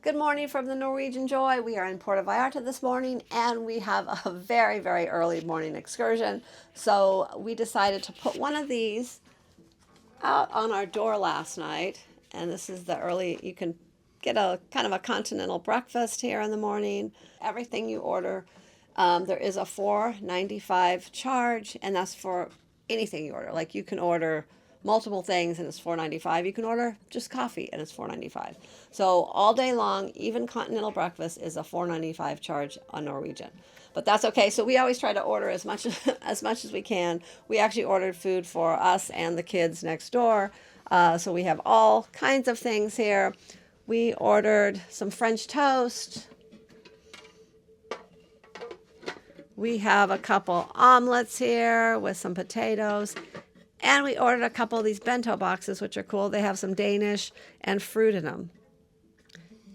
Good morning from the Norwegian Joy. We are in Puerto Vallarta this morning and we have a very, very early morning excursion. So we decided to put one of these out on our door last night. And this is the early, you can get a kind of a continental breakfast here in the morning. Everything you order, there is a $4.95 charge, and that's for anything you order. Like you can order multiple things and it's $4.95. You can order just coffee and it's $4.95. So all day long, even continental breakfast is a $4.95 charge on Norwegian. But that's okay. So we always try to order as much as we can. We actually ordered food for us and the kids next door. So we have all kinds of things here. We ordered some French toast. We have a couple omelets here with some potatoes. And we ordered a couple of these bento boxes, which are cool. They have some Danish and fruit in them.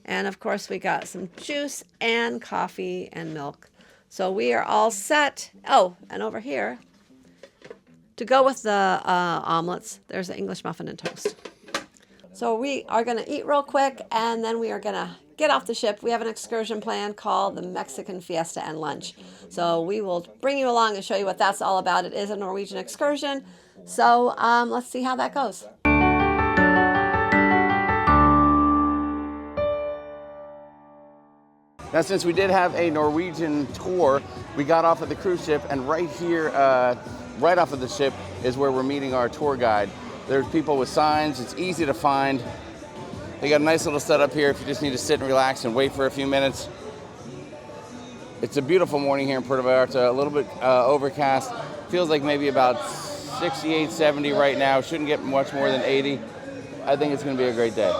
And of course, we got some juice and coffee and milk. So we are all set. Oh, and over here, to go with the omelets, there's an English muffin and toast. So we are going to eat real quick, and then we are going to get off the ship. We have an excursion plan called the Mexican Fiesta and Lunch. So we will bring you along and show you what that's all about. It is a Norwegian excursion. So let's see how that goes. Now, since we did have a Norwegian tour, we got off at the cruise ship, and right here, right off of the ship, is where we're meeting our tour guide. There's people with signs. It's easy to find. They got a nice little setup here if you just need to sit and relax and wait for a few minutes. It's a beautiful morning here in Puerto Vallarta, a little bit overcast. Feels like maybe about 68, 70 right now. Shouldn't get much more than 80. I think it's going to be a great day.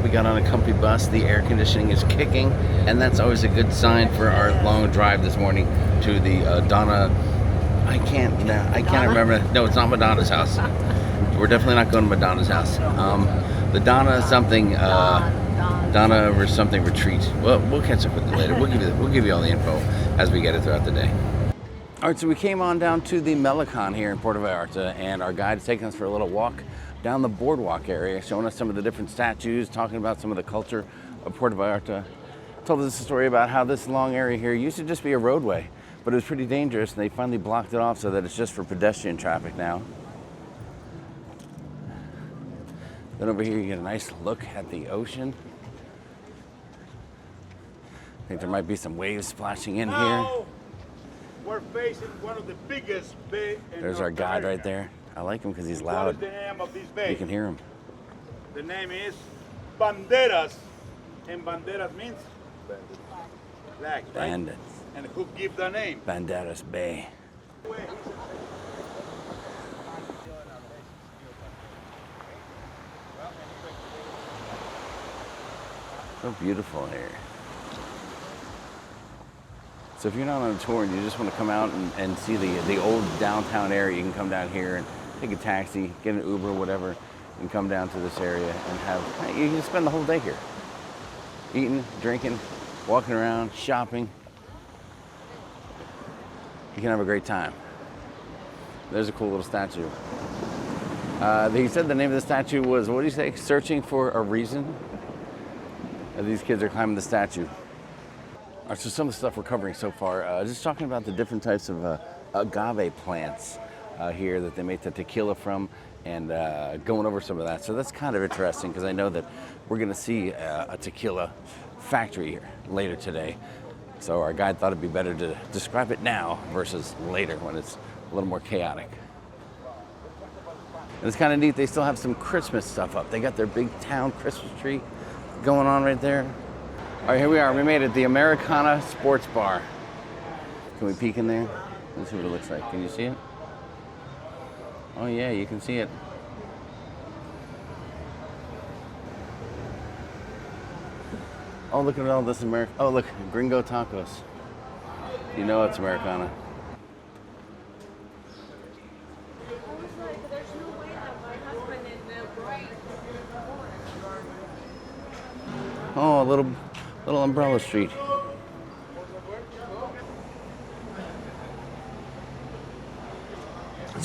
We got on a comfy bus. The air conditioning is kicking, and that's always a good sign for our long drive this morning to the Donna. I can't remember. No, it's not Madonna's house. We're definitely not going to Madonna's house. The Donna something, Donna or something retreat. Well, we'll catch up with it later. We'll give you all the info as we get it throughout the day. All right, so we came on down to the Malecon here in Puerto Vallarta, and our guide is taking us for a little walk down the boardwalk area, showing us some of the different statues, talking about some of the culture of Puerto Vallarta. Told us a story about how this long area here used to just be a roadway, but it was pretty dangerous, and they finally blocked it off so that it's just for pedestrian traffic now. Then over here you get a nice look at the ocean. I think there might be some waves splashing in here. We're facing one of the biggest bays in There's our guide right there. I like him because he's loud. What is the name of this bay? You can hear him. The name is Banderas, and Banderas means flag, right? Bandits. And who gave the name? Banderas Bay. So beautiful here. So if you're not on a tour and you just want to come out and see the old downtown area, you can come down here and take a taxi, get an Uber, whatever, and come down to this area and you can spend the whole day here. Eating, drinking, walking around, shopping. You can have a great time. There's a cool little statue. He said the name of the statue was, what do you say? Searching for a Reason? These kids are climbing the statue. All right, so some of the stuff we're covering so far, just talking about the different types of agave plants here that they make the tequila from, and going over some of that. So that's kind of interesting because I know that we're going to see a tequila factory here later today. So our guide thought it'd be better to describe it now versus later when it's a little more chaotic. And it's kind of neat, they still have some Christmas stuff up. They got their big town Christmas tree going on right there. All right, here we are. We made it, the Americana Sports Bar. Can we peek in there? Let's see what it looks like. Can you see it? Oh yeah, you can see it. Oh, look at all this Oh, look, Gringo Tacos. You know it's Americana. Oh, a little umbrella street.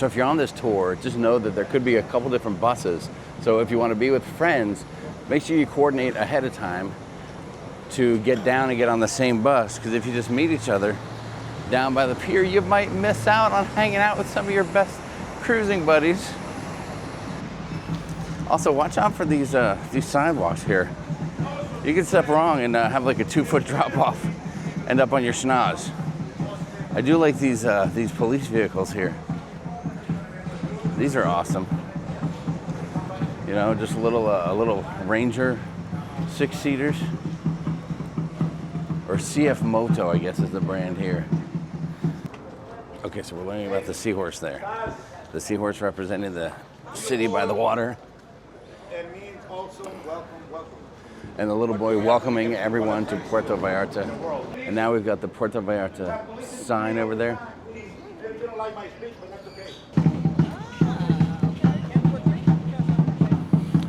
So if you're on this tour, just know that there could be a couple different buses. So if you want to be with friends, make sure you coordinate ahead of time to get down and get on the same bus, because if you just meet each other down by the pier, you might miss out on hanging out with some of your best cruising buddies. Also, watch out for these sidewalks here. You can step wrong and have like a 2-foot drop off, end up on your schnoz. I do like these police vehicles here. These are awesome. You know, just a little Ranger 6-seaters, or CF Moto, I guess is the brand here. Okay, so we're learning about the seahorse there. The seahorse representing the city by the water. It means also welcome, welcome. And the little boy welcoming everyone to Puerto Vallarta. And now we've got the Puerto Vallarta sign over there. You don't like my speech, but that's okay.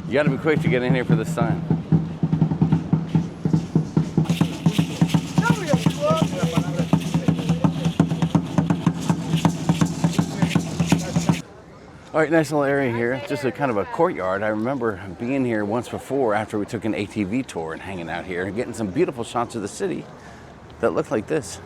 You gotta be quick to get in here for the sign. All right, nice little area here. Just a kind of a courtyard. I remember being here once before after we took an ATV tour and hanging out here and getting some beautiful shots of the city that look like this.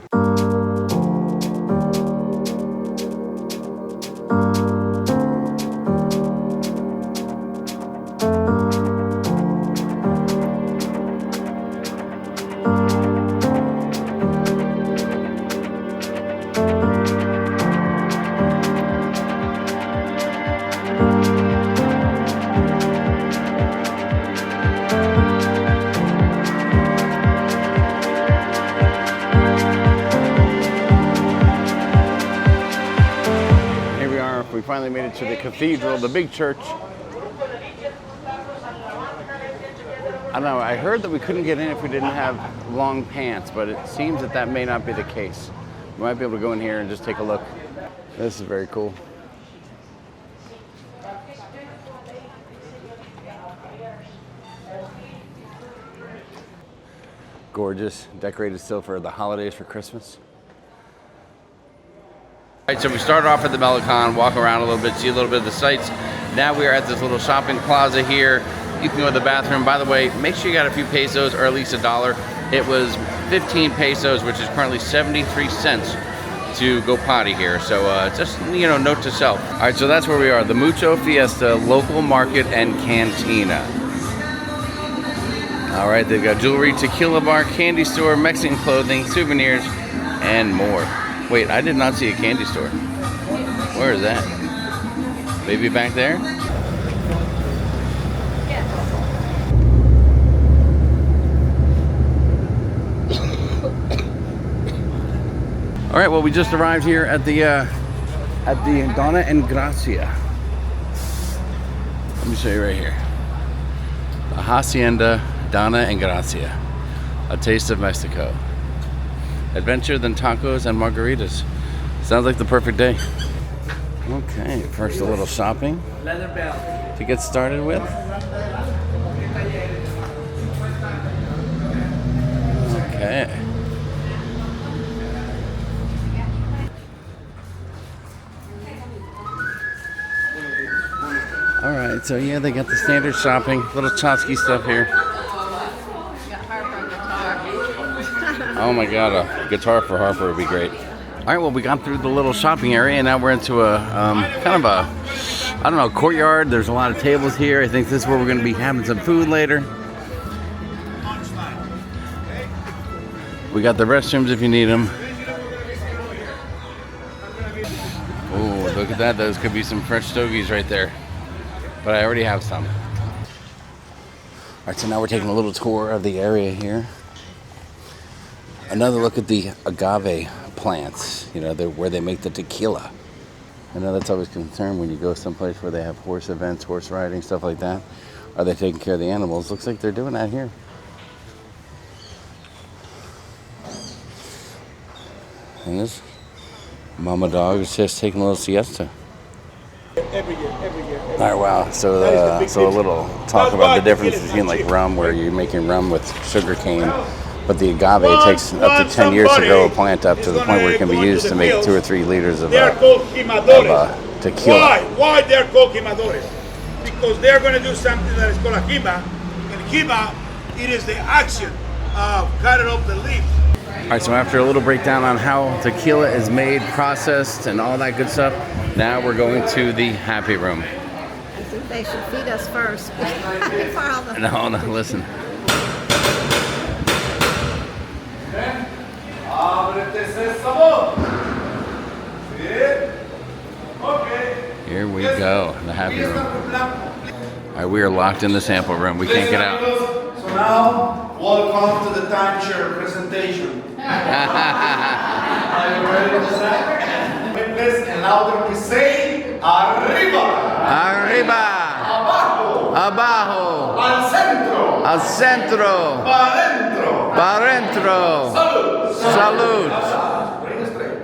We finally made it to the cathedral, the big church. I don't know, I heard that we couldn't get in if we didn't have long pants, but it seems that that may not be the case. We might be able to go in here and just take a look. This is very cool. Gorgeous, decorated still for the holidays, for Christmas. All right, so we started off at the Malecon, walk around a little bit, see a little bit of the sights. Now we are at this little shopping plaza here. You can go to the bathroom. By the way, make sure you got a few pesos or at least $1. It was 15 pesos, which is currently 73 cents to go potty here. So just, you know, note to self. All right, so that's where we are. The Mucho Fiesta local market and cantina. All right, they've got jewelry, tequila bar, candy store, Mexican clothing, souvenirs, and more. Wait, I did not see a candy store. Where is that? Maybe back there? All right, well, we just arrived here at the Donna and Gracia. Let me show you right here. The Hacienda Donna and Gracia. A taste of Mexico. Adventure, then tacos and margaritas. Sounds like the perfect day. Okay, first a little shopping to get started with. Okay. All right, so yeah, they got the standard shopping, little tchotchke stuff here. Oh my God, a guitar for Harper would be great. All right, well, we got through the little shopping area, and now we're into a kind of a, I don't know, courtyard. There's a lot of tables here. I think this is where we're going to be having some food later. We got the restrooms if you need them. Oh, look at that. Those could be some fresh stogies right there. But I already have some. All right, so now we're taking a little tour of the area here. Another look at the agave plants, you know, where they make the tequila. I know that's always a concern when you go someplace where they have horse events, horse riding, stuff like that. Are they taking care of the animals? Looks like they're doing that here. And this mama dog is just taking a little siesta. Every year. All right, wow. So a little talk about the difference between like rum, where you're making rum with sugar cane, but the agave takes up to 10 years to grow a plant up to the point where it can be used to make 2 or 3 liters of tequila. Why they're called quemadores? Because they're going to do something that is called a quema. And quema, it is the action of cutting off the leaves. All right, so after a little breakdown on how tequila is made, processed, and all that good stuff, now we're going to the happy room. I think they should feed us first. Before all the... No, listen. Here we go, the happy room. All right, we are locked in the sample room. We can't get out. So now, welcome to the timeshare presentation. Are you ready to start? Please, and louder we say, arriba. Arriba. Abajo. Abajo. Al centro. Al centro. Para adentro. Para adentro. Salud. Salud. Bring it straight.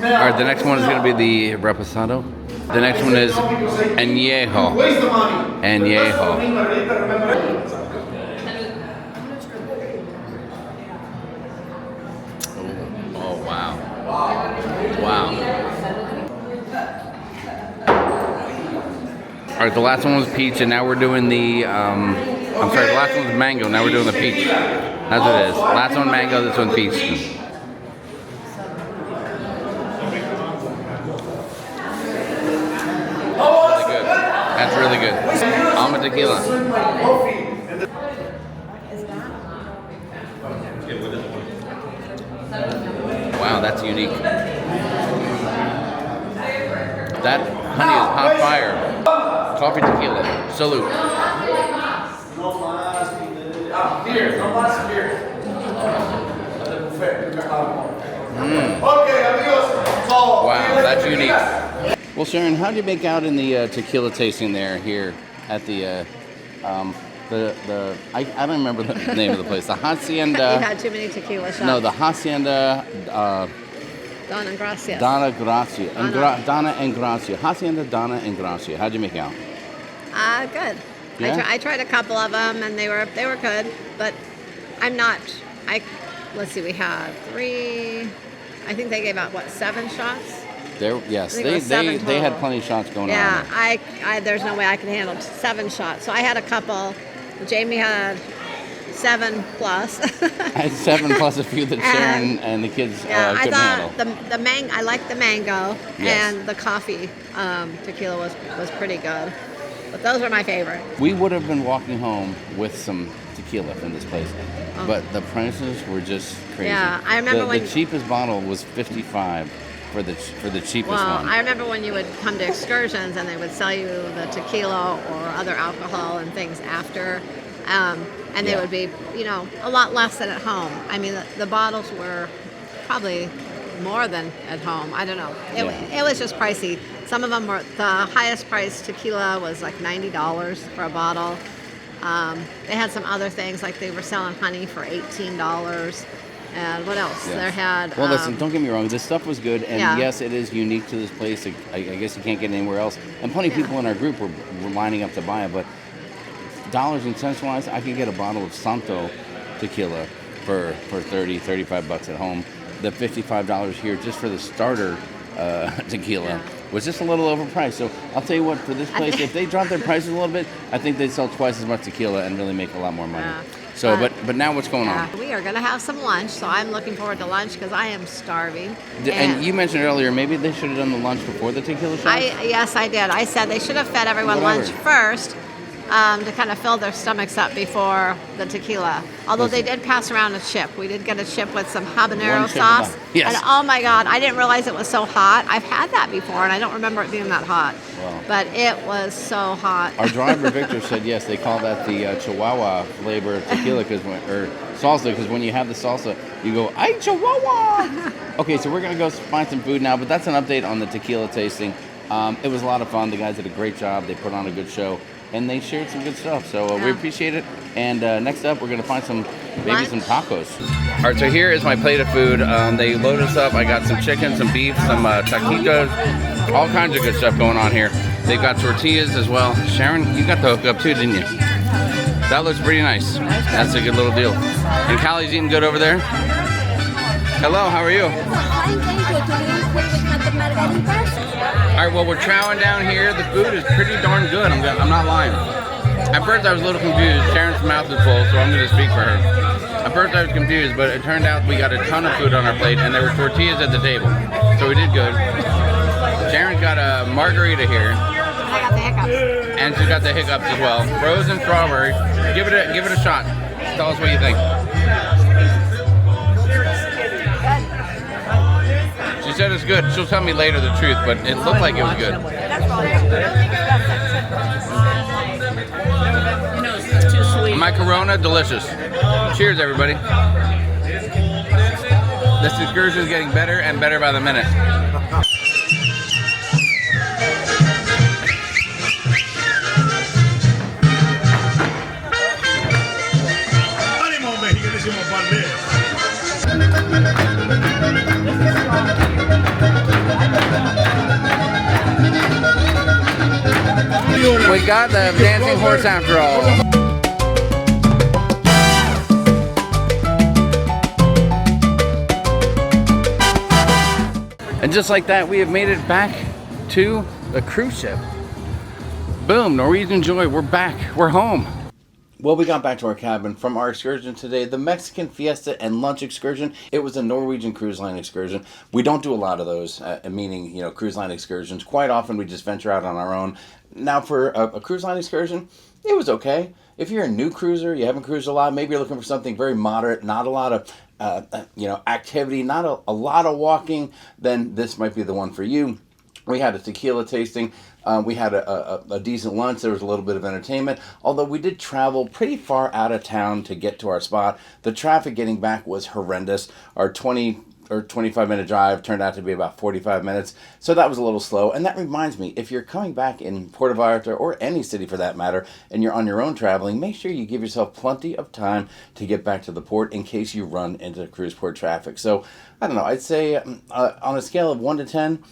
All right, the next one is going to be the reposado. The next one is añejo. Waste the money. Añejo. Oh, wow. Wow. All right, the last one was peach, and now we're doing the, I'm sorry, the last one was mango, now we're doing the peach. That's what it is. Last one mango, this one peach. Really good. That's really good. Almond tequila. Wow, that's unique. That honey is hot fire. Coffee tequila. Salute. Wow, that's unique. Well, Sharon, how did you make out in the tequila tasting there here at the I don't remember the name of the place. The Hacienda. You had too many tequila shots. No, the Hacienda. Donna Gracia. Donna Gracia. Donna and Gracia. Hacienda Donna and Gracia. How'd you make out? Good. Yeah? I tried a couple of them and they were good, but I'm not. Let's see. We had 3. I think they gave out 7 shots. Yes, I think it was 7 they had total. plenty of shots going on. Yeah, I there's no way I could handle 7 shots. So I had a couple. Jamie had 7 plus. I had 7 plus a few that Sharon and the kids Yeah, I couldn't handle. thought I liked the mango, Yes. and the coffee tequila was pretty good. But those were my favorite. We would have been walking home with some tequila from this place, but the prices were just crazy. Yeah, I remember the when- cheapest bottle was $55 for the cheapest Well, one. I remember when you would come to excursions and they would sell you the tequila or other alcohol and things after, and they Yeah. would be, a lot less than at home. I mean, the bottles were probably more than at home. I don't know. It was just pricey. Some of them were, the highest priced tequila was like $90 for a bottle. They had some other things, like they were selling honey for $18. And what else? Yes. They had. Well, listen, don't get me wrong. This stuff was good, and Yeah. yes, it is unique to this place. I guess you can't get it anywhere else. And plenty of people in our group were lining up to buy it. But dollars and cents wise, I could get a bottle of Santo tequila for $35 at home. The $55 here just for the starter tequila was just a little overpriced. So I'll tell you what, for this place, if they drop their prices a little bit, I think they'd sell twice as much tequila and really make a lot more money. Yeah. So, but now what's going on? We are going to have some lunch, so I'm looking forward to lunch because I am starving. And you mentioned earlier, maybe they should have done the lunch before the tequila shot? Yes, I did. I said they should have fed everyone Whatever. lunch first to kind of fill their stomachs up before the tequila. Although they did pass around a chip. We did get a chip with some habanero One chip sauce. of yes. And oh my God, I didn't realize it was so hot. I've had that before, and I don't remember it being that hot. Wow. But it was so hot. Our driver Victor said yes. They call that the Chihuahua flavor of tequila or salsa because when you have the salsa, you go "Ay Chihuahua." Okay, so we're gonna go find some food now, but that's an update on the tequila tasting. It was a lot of fun. The guys did a great job. They put on a good show, and they shared some good stuff. So we appreciate it. And next up, we're gonna find some some tacos. All right, so here is my plate of food. They loaded us up. I got some chicken, some beef, some taquitos, all kinds of good stuff going on here. They've got tortillas as well. Sharon, you got the hookup too, didn't you? That looks pretty nice. That's a good little deal. And Callie's eating good over there? Hello, how are you? Fine, thank you. Do you include the margaritas? All right, well, we're chowing down here. The food is pretty darn good. I'm not lying. At first, I was a little confused. Sharon's mouth is full, so I'm going to speak for her. At first, I was confused, but it turned out we got a ton of food on our plate, and there were tortillas at the table. So we did good. Sharon's got a margarita here. I got the hiccups. And she's got the hiccups as well. Frozen strawberry. Give it a shot. Tell us what you think. She said it's good. She'll tell me later the truth, but it looked like it was good. It's too sweet. My Corona, delicious. Cheers, everybody. This excursion is getting better and better by the minute. ¡Ánimo, mexicanísimo Valdés! We got the dancing horse after all. And just like that, we have made it back to the cruise ship. Boom, Norwegian Joy, we're back, we're home. Well, we got back to our cabin from our excursion today, the Mexican Fiesta and lunch excursion. It was a Norwegian cruise line excursion. We don't do a lot of those, meaning, cruise line excursions. Quite often we just venture out on our own. Now for a cruise line excursion, it was okay. If you're a new cruiser, you haven't cruised a lot, maybe you're looking for something very moderate, not a lot of activity, not a lot of walking, then this might be the one for you. We had a tequila tasting. We had a decent lunch. There was a little bit of entertainment. Although we did travel pretty far out of town to get to our spot. The traffic getting back was horrendous. Our 20 or 25-minute drive turned out to be about 45 minutes. So that was a little slow. And that reminds me, if you're coming back in Puerto Vallarta or any city for that matter, and you're on your own traveling, make sure you give yourself plenty of time to get back to the port in case you run into cruise port traffic. So, I don't know, I'd say on a scale of 1 to 10,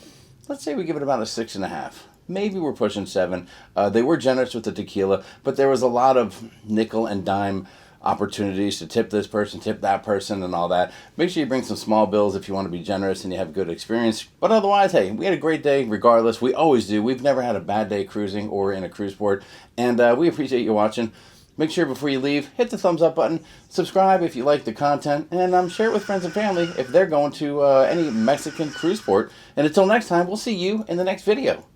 let's say we give it about a 6.5. Maybe we're pushing 7. They were generous with the tequila, but there was a lot of nickel and dime opportunities to tip this person, tip that person, and all that. Make sure you bring some small bills if you want to be generous and you have a good experience. But otherwise, hey, we had a great day regardless. We always do. We've never had a bad day cruising or in a cruise port. And we appreciate you watching. Make sure before you leave, hit the thumbs up button, subscribe if you like the content, and share it with friends and family if they're going to any Mexican cruise port. And until next time, we'll see you in the next video.